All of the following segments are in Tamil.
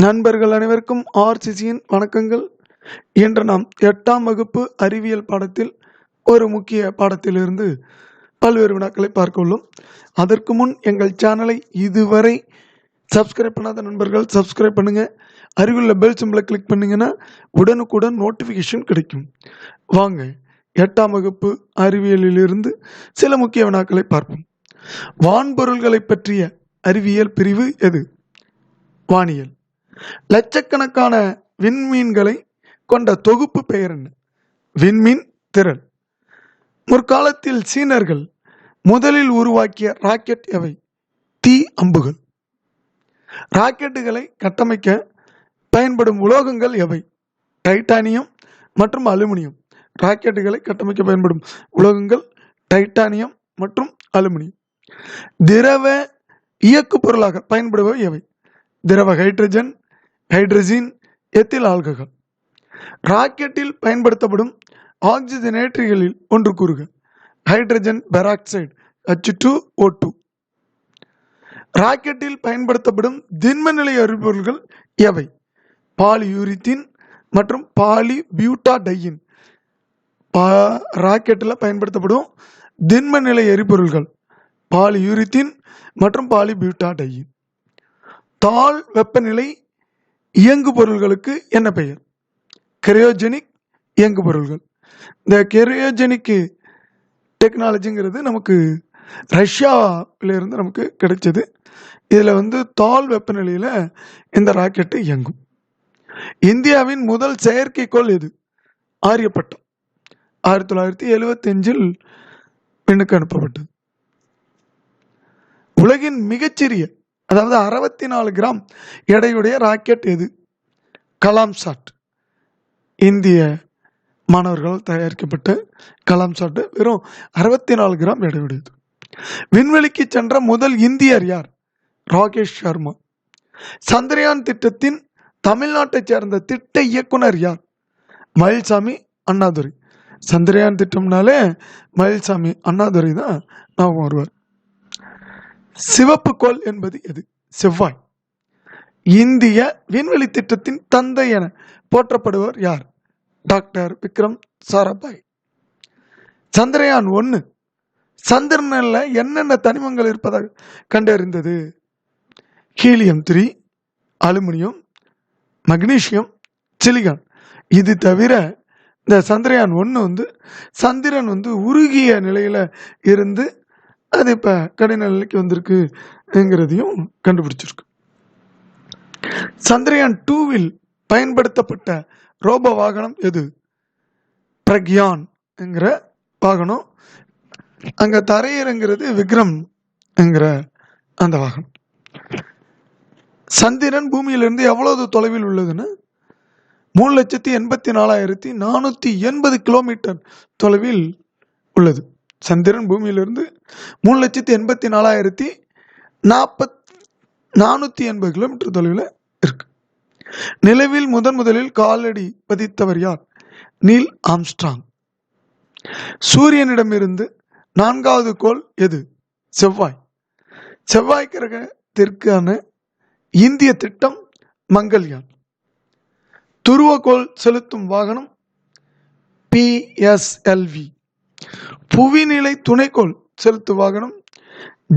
நண்பர்கள் அனைவருக்கும் ஆர்சிசியின் வணக்கங்கள். இன்று நாம் 8ஆம் வகுப்பு அறிவியல் பாடத்தில் ஒரு முக்கிய பாடத்திலிருந்து பல்வேறு வினாக்களை பார்க்க உள்ளோம். அதற்கு முன் எங்கள் சேனலை இதுவரை சப்ஸ்கிரைப் பண்ணாத நண்பர்கள் சப்ஸ்கிரைப் பண்ணுங்க. அருகிலுள்ள பெல் சிம்பிளை கிளிக் பண்ணீங்கன்னா உடனுக்குடன் நோட்டிஃபிகேஷன் கிடைக்கும். வாங்க 8ஆம் வகுப்பு அறிவியலிலிருந்து சில முக்கிய வினாக்களை பார்ப்போம். வான்பொருள்களை பற்றிய அறிவியல் பிரிவு எது? வானியல். லட்சக்கணக்கான விண்மீன்களை கொண்ட தொகுப்பு பெயர் என்ன? விண்மீன் திரள். முற்காலத்தில் சீனர்கள் முதலில் உருவாக்கிய ராக்கெட் எவை? தீ அம்புகள். ராக்கெட்டுகளை கட்டமைக்க பயன்படும் உலோகங்கள் எவை? டைட்டானியம் மற்றும் அலுமினியம். ராக்கெட்டுகளை கட்டமைக்க பயன்படும் உலோகங்கள் டைட்டானியம் மற்றும் அலுமினியம். திரவ இயக்கு பொருளாக பயன்படுபவை எவை? திரவ ஹைட்ரஜன், ஹைட்ரஜன், எத்தில் ஆல்கஹால். ராக்கெட்டில் பயன்படுத்தப்படும் ஆக்சிஜனேற்றிகளில் ஒன்று கூறுக. Hydrogen peroxide H2O2. ராக்கெட்டில் பயன்படுத்தப்படும் திண்ம நிலை எரிபொருள்கள் எவை? பாலியூரித்தீன் மற்றும் பாலிபியூட்டாடையின். ராக்கெட்டில் பயன்படுத்தப்படும் திண்ம நிலை எரிபொருள்கள் பாலியூரித்தீன் மற்றும் பாலிபியூட்டாடையின். தாழ் வெப்பநிலை இயங்கு பொருள்களுக்கு என்ன பெயர்? கிரையோஜெனிக் இயங்கு பொருள்கள். இந்த கிரையோஜெனிக் டெக்னாலஜிங்கிறது நமக்கு ரஷ்யாவிலிருந்து நமக்கு கிடைச்சது. இதில் தாழ் வெப்பநிலையில் இந்த ராக்கெட்டு இயங்கும். இந்தியாவின் முதல் செயற்கைக்கோள் எது? ஆரியப்பட்டம். 1975 விண்ணுக்கு அனுப்பப்பட்டது. உலகின் மிகச்சிறிய, அதாவது 64 கிராம் எடையுடைய ராக்கெட் எது? கலாம் சாட். இந்திய மாணவர்களால் தயாரிக்கப்பட்ட கலாம் சாட் வெறும் 64 கிராம் எடையுடையது. விண்வெளிக்கு சென்ற முதல் இந்தியர் யார்? ராகேஷ் சர்மா. சந்திரயான் திட்டத்தின் தமிழ்நாட்டைச் சேர்ந்த திட்ட இயக்குனர் யார்? மயில்சாமி அண்ணாதுரை. சந்திரயான் திட்டம்னாலே மயில்சாமி அண்ணாதுரை தான் ஞாபகம் வருவார். சிவப்பு கோள் என்பது எது? செவ்வாய். இந்திய விண்வெளி திட்டத்தின் தந்தை என போற்றப்படுவர் யார்? டாக்டர் விக்ரம் சாராபாய். சந்திரயான் 1 சந்திரனில் என்னென்ன தனிமங்கள் இருப்பதாக கண்டறிந்தது? Helium 3, aluminium, magnesium, silicon. இது தவிர இந்த சந்திரயான் 1 சந்திரன் உருகிய நிலையில இருந்து அது இப்போ கடின நிலைக்கு வந்திருக்குங்கிறதையும் கண்டுபிடிச்சிருக்கு. சந்திரயான் 2வில் பயன்படுத்தப்பட்ட ரோபோ வாகனம் எது? பிரக்யான் என்கிற வாகனம். அங்கே தரையிறங்கிறது விக்ரம் என்கிற அந்த வாகனம். சந்திரன் பூமியிலிருந்து எவ்வளவு தொலைவில் உள்ளதுன்னு 3,84,480 கிலோமீட்டர் தொலைவில் உள்ளது. சந்திரன் பூமியிலிருந்து 3,84,480 கிலோமீட்டர் தொலைவில் இருக்கு. நிலவில் முதலில் காலடி பதித்தவர் யார்? Neil Armstrong. சூரியனிடமிருந்து 4வது கோள் எது? செவ்வாய். செவ்வாய் கிரகத்திற்கான இந்திய திட்டம் மங்கள்யான். துருவக்கோள் செலுத்தும் வாகனம் PSLV. புவிநிலை துணைக்கோள் செலுத்தும் வாகனம்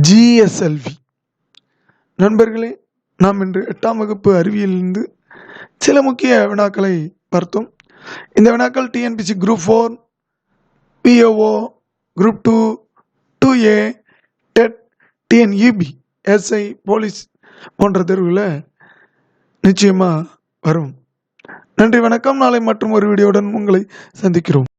GSLV. நண்பர்களே, நாம் இன்று 8ஆம் வகுப்பு அறிவியலிலிருந்து சில முக்கிய வினாக்களை பார்த்தோம். இந்த வினாக்கள் TNPC Group 4, PO, Group 2, 2A, TET, TNEB, SI, police போன்ற தேர்வுகளை நிச்சயமாக வரும். நன்றி, வணக்கம். நாளை மற்றும் ஒரு வீடியோவுடன் உங்களை சந்திக்கிறோம்.